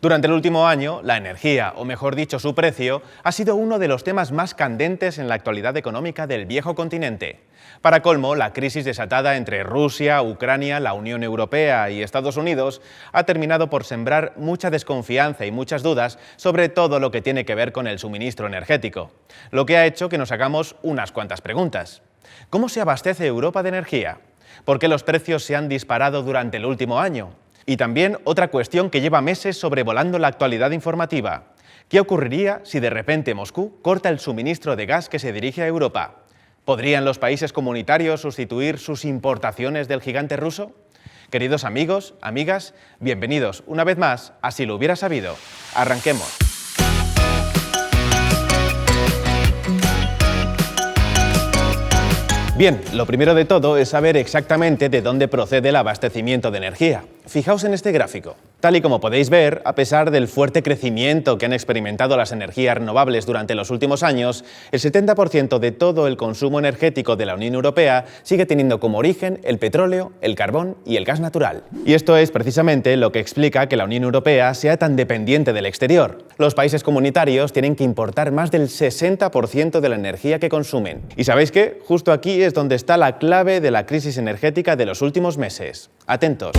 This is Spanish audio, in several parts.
Durante el último año, la energía, o mejor dicho, su precio, ha sido uno de los temas más candentes en la actualidad económica del viejo continente. Para colmo, la crisis desatada entre Rusia, Ucrania, la Unión Europea y Estados Unidos ha terminado por sembrar mucha desconfianza y muchas dudas sobre todo lo que tiene que ver con el suministro energético, lo que ha hecho que nos hagamos unas cuantas preguntas. ¿Cómo se abastece Europa de energía? ¿Por qué los precios se han disparado durante el último año? Y también otra cuestión que lleva meses sobrevolando la actualidad informativa. ¿Qué ocurriría si de repente Moscú corta el suministro de gas que se dirige a Europa? ¿Podrían los países comunitarios sustituir sus importaciones del gigante ruso? Queridos amigos, amigas, bienvenidos una vez más a Si lo hubiera sabido. Arranquemos. Bien, lo primero de todo es saber exactamente de dónde procede el abastecimiento de energía. Fijaos en este gráfico. Tal y como podéis ver, a pesar del fuerte crecimiento que han experimentado las energías renovables durante los últimos años, el 70% de todo el consumo energético de la Unión Europea sigue teniendo como origen el petróleo, el carbón y el gas natural. Y esto es precisamente lo que explica que la Unión Europea sea tan dependiente del exterior. Los países comunitarios tienen que importar más del 60% de la energía que consumen. ¿Y sabéis qué? Justo aquí es donde está la clave de la crisis energética de los últimos meses. Atentos.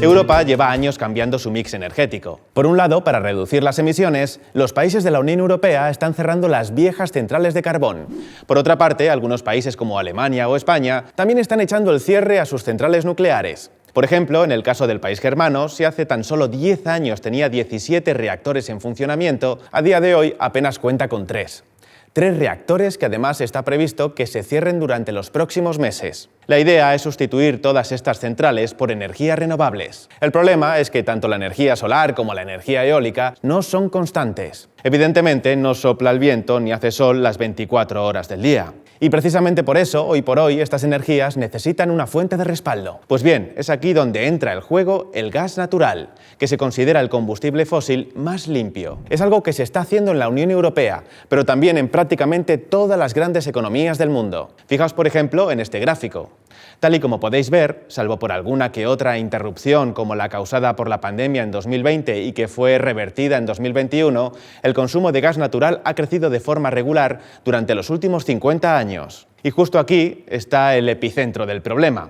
Europa lleva años cambiando su mix energético. Por un lado, para reducir las emisiones, los países de la Unión Europea están cerrando las viejas centrales de carbón. Por otra parte, algunos países como Alemania o España también están echando el cierre a sus centrales nucleares. Por ejemplo, en el caso del país germano, si hace tan solo 10 años tenía 17 reactores en funcionamiento, a día de hoy apenas cuenta con 3. 3 reactores que además está previsto que se cierren durante los próximos meses. La idea es sustituir todas estas centrales por energías renovables. El problema es que tanto la energía solar como la energía eólica no son constantes. Evidentemente no sopla el viento ni hace sol las 24 horas del día. Y precisamente por eso, hoy por hoy, estas energías necesitan una fuente de respaldo. Pues bien, es aquí donde entra en juego el gas natural, que se considera el combustible fósil más limpio. Es algo que se está haciendo en la Unión Europea, pero también en prácticamente todas las grandes economías del mundo. Fijaos, por ejemplo, en este gráfico. Tal y como podéis ver, salvo por alguna que otra interrupción como la causada por la pandemia en 2020 y que fue revertida en 2021, el consumo de gas natural ha crecido de forma regular durante los últimos 50 años. Y justo aquí está el epicentro del problema.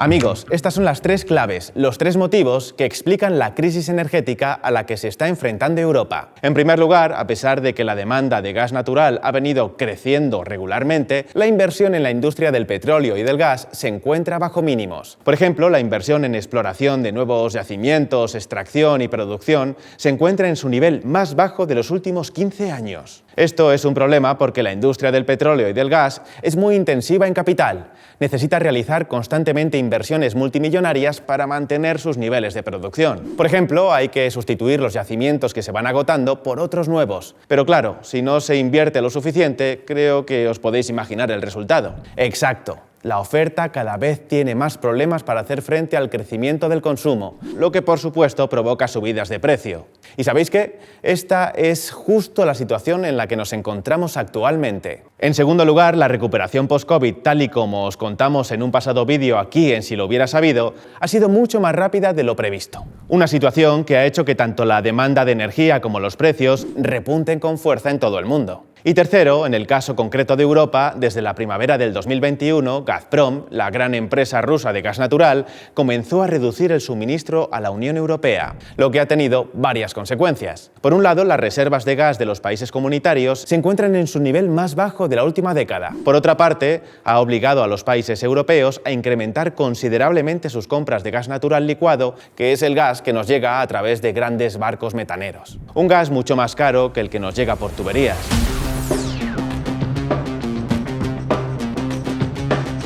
Amigos, estas son las 3 claves, los 3 motivos que explican la crisis energética a la que se está enfrentando Europa. En primer lugar, a pesar de que la demanda de gas natural ha venido creciendo regularmente, la inversión en la industria del petróleo y del gas se encuentra bajo mínimos. Por ejemplo, la inversión en exploración de nuevos yacimientos, extracción y producción se encuentra en su nivel más bajo de los últimos 15 años. Esto es un problema porque la industria del petróleo y del gas es muy intensiva en capital. Necesita realizar constantemente inversiones multimillonarias para mantener sus niveles de producción. Por ejemplo, hay que sustituir los yacimientos que se van agotando por otros nuevos. Pero claro, si no se invierte lo suficiente, creo que os podéis imaginar el resultado. Exacto. La oferta cada vez tiene más problemas para hacer frente al crecimiento del consumo, lo que por supuesto provoca subidas de precio. ¿Y sabéis qué? Esta es justo la situación en la que nos encontramos actualmente. En segundo lugar, la recuperación post-COVID, tal y como os contamos en un pasado vídeo aquí en Si lo hubiera sabido, ha sido mucho más rápida de lo previsto. Una situación que ha hecho que tanto la demanda de energía como los precios repunten con fuerza en todo el mundo. Y tercero, en el caso concreto de Europa, desde la primavera del 2021, Gazprom, la gran empresa rusa de gas natural, comenzó a reducir el suministro a la Unión Europea, lo que ha tenido varias consecuencias. Por un lado, las reservas de gas de los países comunitarios se encuentran en su nivel más bajo de la última década. Por otra parte, ha obligado a los países europeos a incrementar considerablemente sus compras de gas natural licuado, que es el gas que nos llega a través de grandes barcos metaneros. Un gas mucho más caro que el que nos llega por tuberías.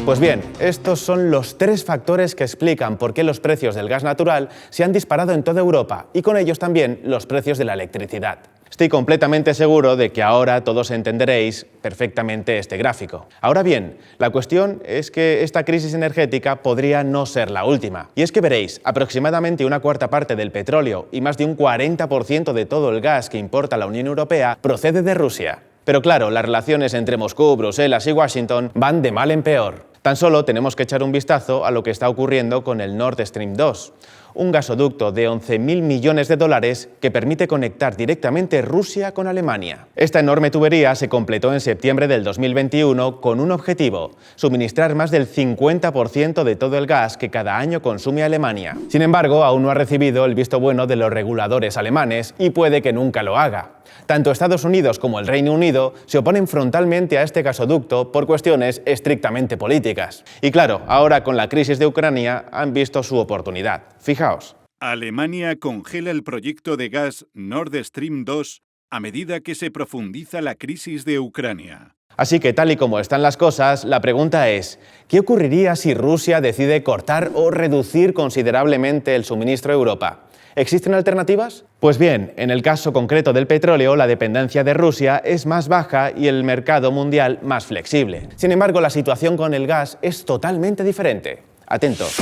Pues bien, estos son los 3 factores que explican por qué los precios del gas natural se han disparado en toda Europa y con ellos también los precios de la electricidad. Estoy completamente seguro de que ahora todos entenderéis perfectamente este gráfico. Ahora bien, la cuestión es que esta crisis energética podría no ser la última. Y es que veréis, aproximadamente una cuarta parte del petróleo y más de un 40% de todo el gas que importa la Unión Europea procede de Rusia. Pero claro, las relaciones entre Moscú, Bruselas y Washington van de mal en peor. Tan solo tenemos que echar un vistazo a lo que está ocurriendo con el Nord Stream 2, un gasoducto de 11.000 millones de dólares que permite conectar directamente Rusia con Alemania. Esta enorme tubería se completó en septiembre del 2021 con un objetivo: suministrar más del 50% de todo el gas que cada año consume Alemania. Sin embargo, aún no ha recibido el visto bueno de los reguladores alemanes y puede que nunca lo haga. Tanto Estados Unidos como el Reino Unido se oponen frontalmente a este gasoducto por cuestiones estrictamente políticas. Y claro, ahora con la crisis de Ucrania han visto su oportunidad. Fijaos. Alemania congela el proyecto de gas Nord Stream 2 a medida que se profundiza la crisis de Ucrania. Así que tal y como están las cosas, la pregunta es: ¿qué ocurriría si Rusia decide cortar o reducir considerablemente el suministro a Europa? ¿Existen alternativas? Pues bien, en el caso concreto del petróleo, la dependencia de Rusia es más baja y el mercado mundial más flexible. Sin embargo, la situación con el gas es totalmente diferente. Atentos.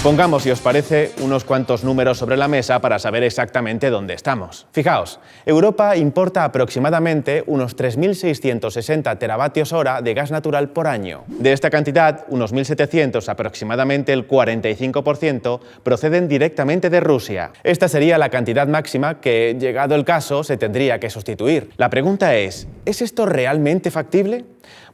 Pongamos, si os parece, unos cuantos números sobre la mesa para saber exactamente dónde estamos. Fijaos, Europa importa aproximadamente unos 3.660 teravatios hora de gas natural por año. De esta cantidad, unos 1.700, aproximadamente el 45%, proceden directamente de Rusia. Esta sería la cantidad máxima que, llegado el caso, se tendría que sustituir. La pregunta ¿es esto realmente factible?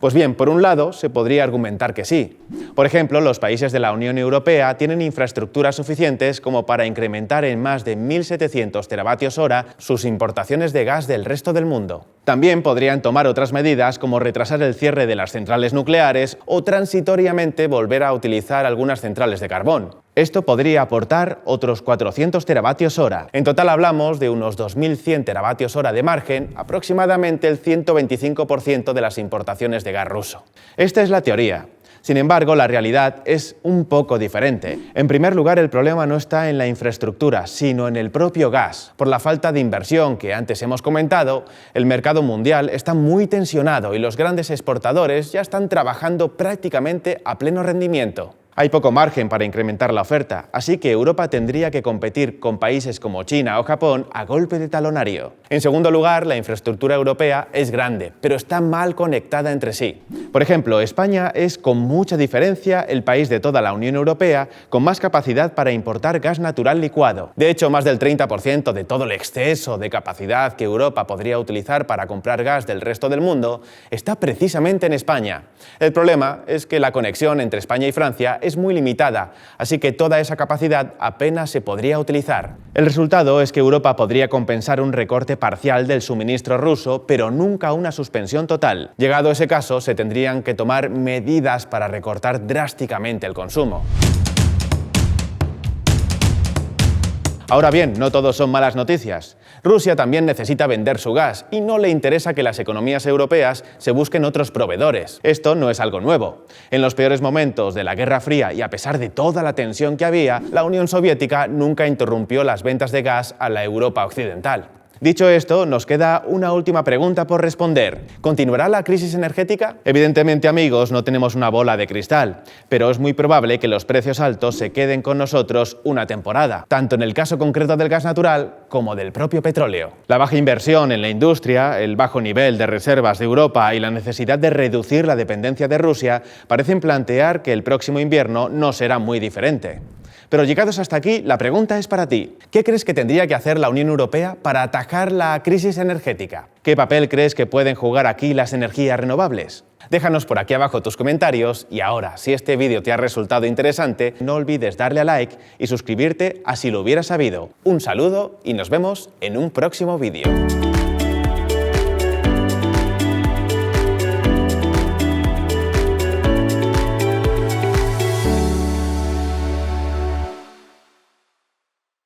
Pues bien, por un lado, se podría argumentar que sí. Por ejemplo, los países de la Unión Europea tienen infraestructuras suficientes como para incrementar en más de 1.700 teravatios hora sus importaciones de gas del resto del mundo. También podrían tomar otras medidas como retrasar el cierre de las centrales nucleares o transitoriamente volver a utilizar algunas centrales de carbón. Esto podría aportar otros 400 teravatios hora. En total hablamos de unos 2.100 teravatios hora de margen, aproximadamente el 125% de las importaciones de gas ruso. Esta es la teoría. Sin embargo, la realidad es un poco diferente. En primer lugar, el problema no está en la infraestructura, sino en el propio gas. Por la falta de inversión que antes hemos comentado, el mercado mundial está muy tensionado y los grandes exportadores ya están trabajando prácticamente a pleno rendimiento. Hay poco margen para incrementar la oferta, así que Europa tendría que competir con países como China o Japón a golpe de talonario. En segundo lugar, la infraestructura europea es grande, pero está mal conectada entre sí. Por ejemplo, España es con mucha diferencia el país de toda la Unión Europea con más capacidad para importar gas natural licuado. De hecho, más del 30% de todo el exceso de capacidad que Europa podría utilizar para comprar gas del resto del mundo está precisamente en España. El problema es que la conexión entre España y Francia es muy limitada, así que toda esa capacidad apenas se podría utilizar. El resultado es que Europa podría compensar un recorte parcial del suministro ruso, pero nunca una suspensión total. Llegado ese caso, se tendrían que tomar medidas para recortar drásticamente el consumo. Ahora bien, no todo son malas noticias. Rusia también necesita vender su gas y no le interesa que las economías europeas se busquen otros proveedores. Esto no es algo nuevo. En los peores momentos de la Guerra Fría y a pesar de toda la tensión que había, la Unión Soviética nunca interrumpió las ventas de gas a la Europa occidental. Dicho esto, nos queda una última pregunta por responder. ¿Continuará la crisis energética? Evidentemente, amigos, no tenemos una bola de cristal, pero es muy probable que los precios altos se queden con nosotros una temporada, tanto en el caso concreto del gas natural como del propio petróleo. La baja inversión en la industria, el bajo nivel de reservas de Europa y la necesidad de reducir la dependencia de Rusia parecen plantear que el próximo invierno no será muy diferente. Pero llegados hasta aquí, la pregunta es para ti. ¿Qué crees que tendría que hacer la Unión Europea para atajar la crisis energética? ¿Qué papel crees que pueden jugar aquí las energías renovables? Déjanos por aquí abajo tus comentarios y ahora, si este vídeo te ha resultado interesante, no olvides darle a like y suscribirte a Si lo hubieras sabido. Un saludo y nos vemos en un próximo vídeo.